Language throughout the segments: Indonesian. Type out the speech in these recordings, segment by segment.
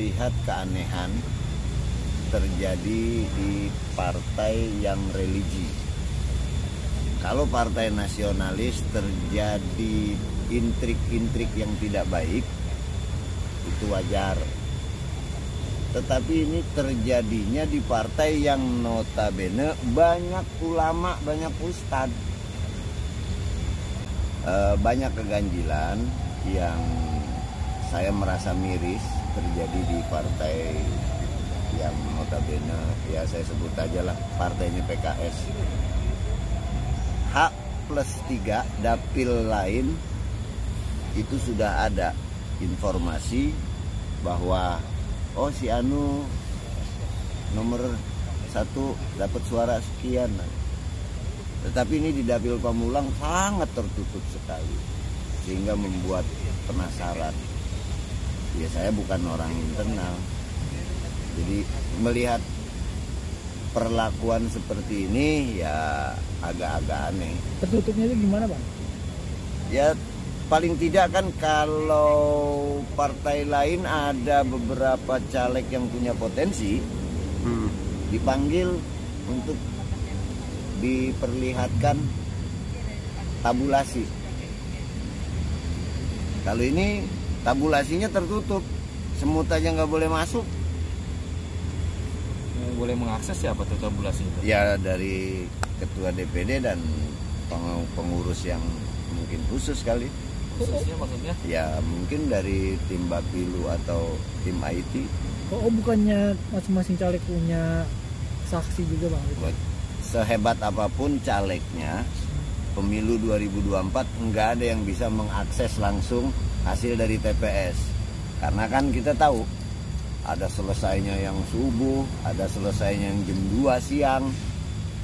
melihat keanehan terjadi di partai yang religi. Kalau partai nasionalis terjadi intrik-intrik yang tidak baik, itu wajar. Tetapi ini terjadinya di partai yang notabene banyak ulama, banyak ustadz. Banyak keganjilan yang saya merasa miris terjadi di partai yang notabene, ya saya sebut aja lah partainya PKS. H+3 dapil lain itu sudah ada informasi bahwa oh si Anu nomor 1 dapat suara sekian. Tetapi ini di dapil Pamulang sangat tertutup sekali, sehingga membuat penasaran. Ya saya bukan orang internal, jadi melihat perlakuan seperti ini ya agak-agak aneh. Tertutupnya itu gimana, Bang? Ya paling tidak kan kalau partai lain ada beberapa caleg yang punya potensi, dipanggil untuk diperlihatkan tabulasi. Kalau ini tabulasinya tertutup, semut aja nggak boleh masuk. Boleh mengakses siapa tuh tabulasi itu? Ya dari ketua DPD dan pengurus yang mungkin khusus kali. Khususnya maksudnya? Ya mungkin dari tim Bapilu atau tim IT. Oh bukannya masing-masing caleg punya saksi juga, Bang? Sehebat apapun calegnya, pemilu 2024 nggak ada yang bisa mengakses langsung hasil dari TPS. Karena kan kita tahu ada selesainya yang subuh, ada selesainya yang jam 2 siang,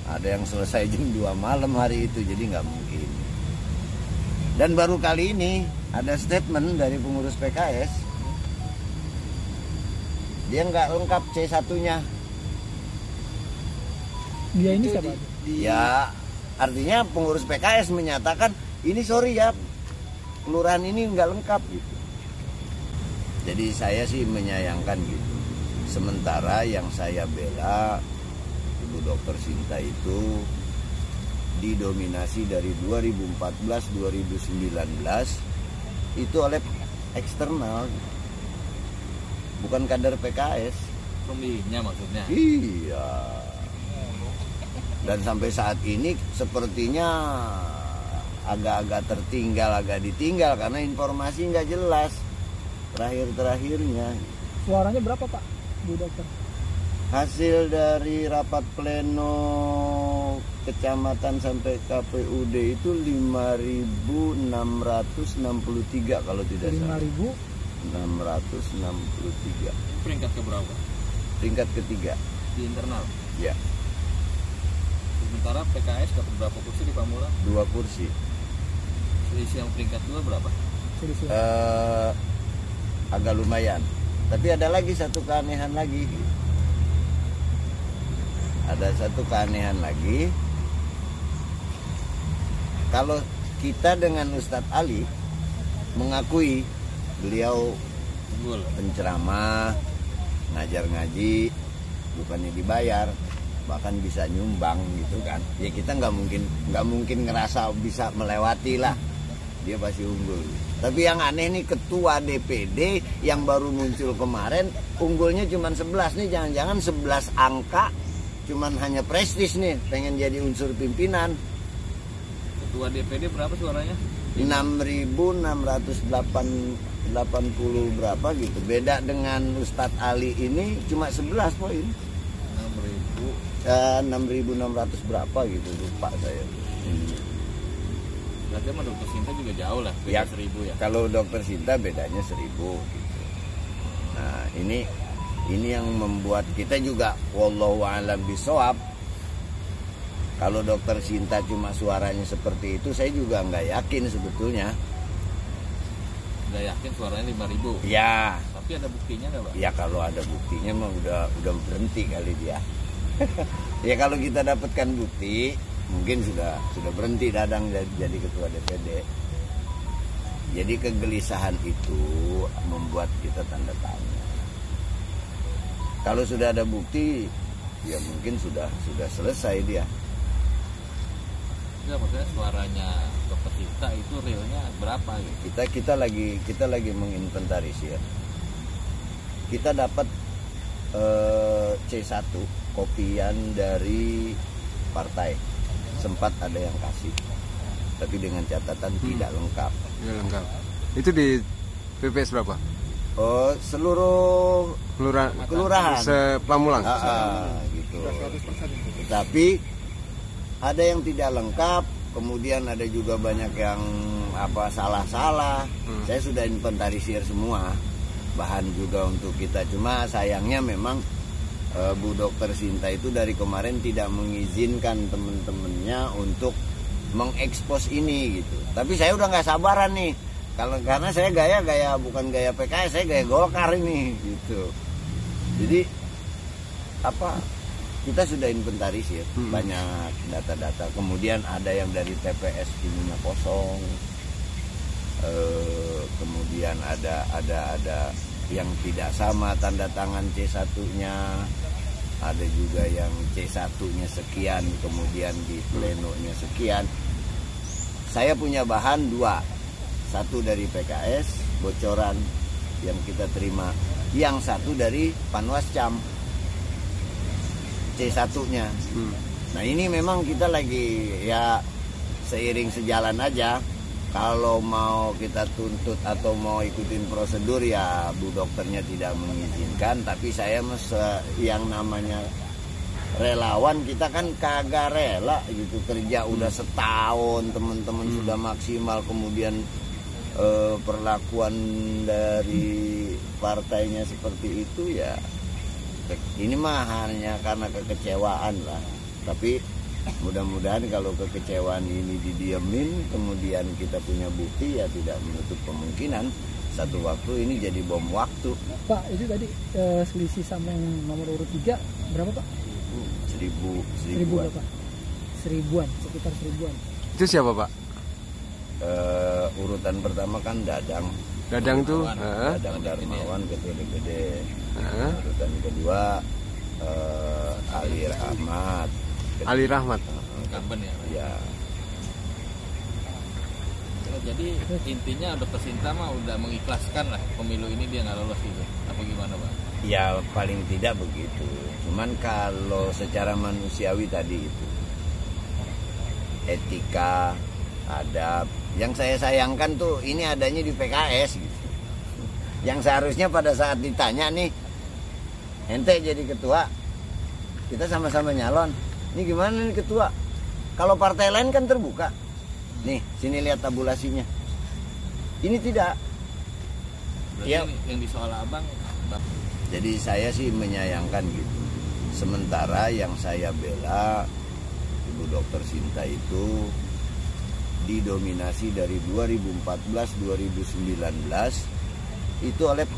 ada yang selesai jam 2 malam hari itu, jadi nggak mungkin. Dan baru kali ini ada statement dari pengurus PKS, dia nggak lengkap C1-nya. Dia ini siapa? Ya artinya pengurus PKS menyatakan ini sorry ya, kelurahan ini nggak lengkap gitu. Jadi saya sih menyayangkan gitu. Sementara yang saya bela Ibu Dr. Sinta itu didominasi dari 2014-2019 itu oleh eksternal, bukan kader PKS. Pemilihnya maksudnya? Iya. Dan sampai saat ini sepertinya agak-agak tertinggal, agak ditinggal karena informasi nggak jelas terakhir-terakhirnya. Suaranya berapa, Pak, Bu Dokter? Hasil dari rapat pleno kecamatan sampai KPUD itu 5.663 kalau tidak salah. 5.663. Peringkat ke berapa? Peringkat ketiga. Di internal? Ya. Sementara PKS dapat berapa kursi di Pamulang? 2 kursi. Selisih yang peringkat 2 berapa? Agak lumayan. Tapi ada lagi satu keanehan lagi. Ada satu keanehan lagi. Kalau kita dengan Ustadz Ali mengakui beliau penceramah, ngajar ngaji, bukannya dibayar, bahkan bisa nyumbang gitu kan. Ya kita nggak mungkin ngerasa bisa melewati lah. Dia pasti unggul. Tapi yang aneh nih ketua DPD yang baru muncul kemarin unggulnya cuma 11 nih, jangan-jangan 11 angka cuman hanya prestis nih, pengen jadi unsur pimpinan. Ketua DPD berapa suaranya? 6.680 berapa gitu. Beda dengan Ustadz Ali ini cuma 11 poin. 6.600 berapa gitu, lupa saya. Berarti sama Dokter Sinta juga jauh lah, beda Ya, 1.000 ya. Kalau Dokter Sinta bedanya 1.000 gitu. Nah ini yang membuat kita juga wallahu a'lam bishawab. Kalau Dokter Sinta cuma suaranya seperti itu, saya juga nggak yakin sebetulnya. Nggak yakin suaranya 5.000? Ya. Tapi ada buktinya nggak, Pak? Ya kalau ada buktinya mah udah berhenti kali dia. Ya kalau kita dapatkan bukti, mungkin sudah berhenti Dadang jadi ketua DPD. Jadi kegelisahan itu membuat kita tanda tanya. Kalau sudah ada bukti, ya mungkin sudah selesai dia. Enggak, maksudnya suaranya Dokter Sinta itu realnya berapa gitu? Kita lagi menginventarisir. Kita dapat C1 kopian dari partai. Sempat ada yang kasih, tapi dengan catatan tidak lengkap. Ya, lengkap. Itu di PPS berapa? Oh, seluruh kelurahan Pamulang. Gitu. Tapi ada yang tidak lengkap, kemudian ada juga banyak yang salah-salah. Saya sudah inventarisir semua bahan juga untuk kita. Cuma sayangnya memang Bu Dokter Sinta itu dari kemarin tidak mengizinkan teman-temannya untuk mengekspos ini gitu. Tapi saya udah nggak sabaran nih. Karena saya gaya bukan gaya PKS, saya gaya Golkar ini gitu. Jadi kita sudah inventarisir banyak data-data. Kemudian ada yang dari TPS ininya kosong. Kemudian ada yang tidak sama tanda tangan C1-nya. Ada juga yang C1-nya sekian, kemudian di plenonya sekian. Saya punya bahan 2. Satu dari PKS, bocoran yang kita terima. Yang satu dari Panwascam, C1-nya. Nah ini memang kita lagi ya seiring sejalan aja. Kalau mau kita tuntut atau mau ikutin prosedur ya Bu Dokternya tidak mengizinkan. Tapi saya yang namanya relawan, kita kan kagak rela gitu. Kerja udah setahun, teman-teman sudah maksimal, kemudian perlakuan dari partainya seperti itu ya. Ini mah hanya karena kekecewaan lah. Tapi mudah-mudahan kalau kekecewaan ini didiemin, kemudian kita punya bukti, ya tidak menutup kemungkinan satu waktu ini jadi bom waktu. Pak, itu tadi selisih sama yang nomor urut 3 berapa Pak? 1000 berapa? 1000-an, sekitar 1000-an. Itu siapa Pak? Urutan pertama kan Dadang tuh Dadang Darmawan, ketua DPD. Urutan kedua Ali Rahmat. Kapan ya? Ya. Jadi intinya Dokter Sinta mah udah mengikhlaskan lah pemilu ini dia nggak lolos gitu. Apa gimana Pak? Ya paling tidak begitu. Cuman kalau secara manusiawi tadi itu etika, adab, yang saya sayangkan tuh ini adanya di PKS gitu. Yang seharusnya pada saat ditanya nih, ente jadi ketua, kita sama-sama nyalon, ini gimana nih ketua? Kalau partai lain kan terbuka. Nih, sini lihat tabulasinya. Ini tidak. Berarti Ya. yang disoal abang. Jadi saya sih menyayangkan gitu. Sementara yang saya bela Ibu Dokter Sinta itu didominasi dari 2014-2019 itu oleh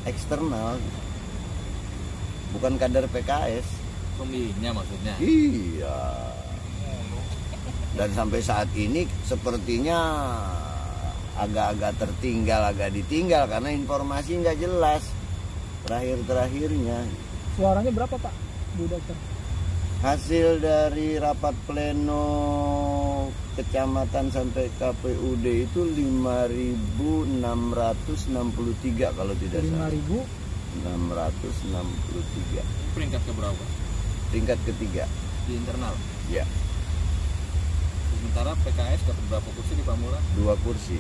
eksternal, bukan kader PKS. Pemilihnya maksudnya. Iya. Dan sampai saat ini sepertinya agak-agak tertinggal, agak ditinggal karena informasi nggak jelas terakhir-terakhirnya. Suaranya berapa Pak, Bu Dokter? Hasil dari rapat pleno kecamatan sampai KPUD itu 5.663 kalau tidak salah. 5.663. Peringkat keberapa? Tingkat ketiga. Di internal. Ya, Sementara PKS dapat berapa kursi di Pamulang? 2 kursi.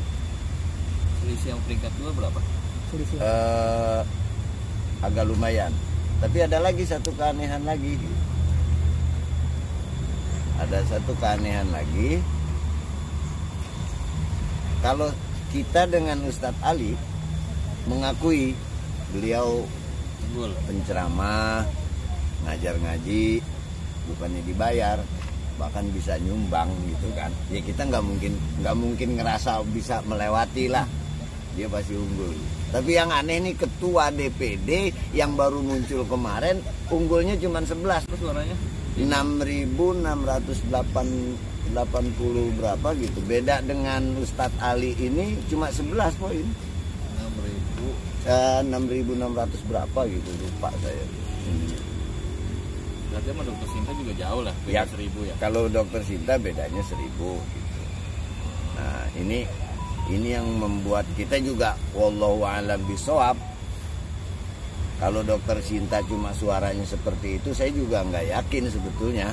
Selisih yang peringkat 2 berapa? Selisih. Agak lumayan. Tapi ada lagi satu keanehan lagi. Ada satu keanehan lagi. Kalau kita dengan Ustadz Ali mengakui beliau penceramah, ngajar ngaji, bukannya dibayar, bahkan bisa nyumbang gitu kan. Ya kita nggak mungkin ngerasa bisa melewati lah. Dia pasti unggul. Tapi yang aneh nih ketua DPD yang baru muncul kemarin unggulnya cuma 11. Terus suaranya? 6.680 berapa gitu. Beda dengan Ustadz Ali ini cuma 11 poin. 6.000. 6.600 berapa gitu, lupa saya. Berarti sama dokter Sinta juga jauh lah, beda Ya, 1.000 ya. Kalau dokter Sinta bedanya 1.000 gitu. Nah ini yang membuat kita juga wallahu a'lam bishawab. Kalau dokter Sinta cuma suaranya seperti itu, saya juga nggak yakin sebetulnya.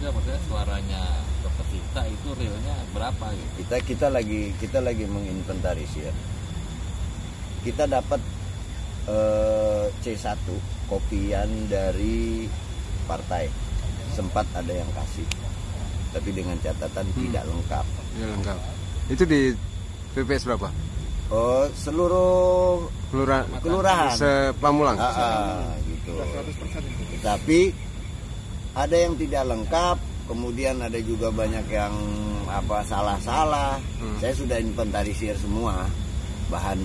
Enggak, maksudnya suaranya dokter Sinta itu realnya berapa gitu? Kita lagi menginventarisir. Kita dapat C1 kopian dari partai, sempat ada yang kasih, tapi dengan catatan tidak lengkap. Ya lengkap. Itu di PPS berapa? Oh, seluruh kelurahan Pamulang. Gitu. Tapi ada yang tidak lengkap, kemudian ada juga banyak yang salah-salah. Saya sudah inventarisir semua bahan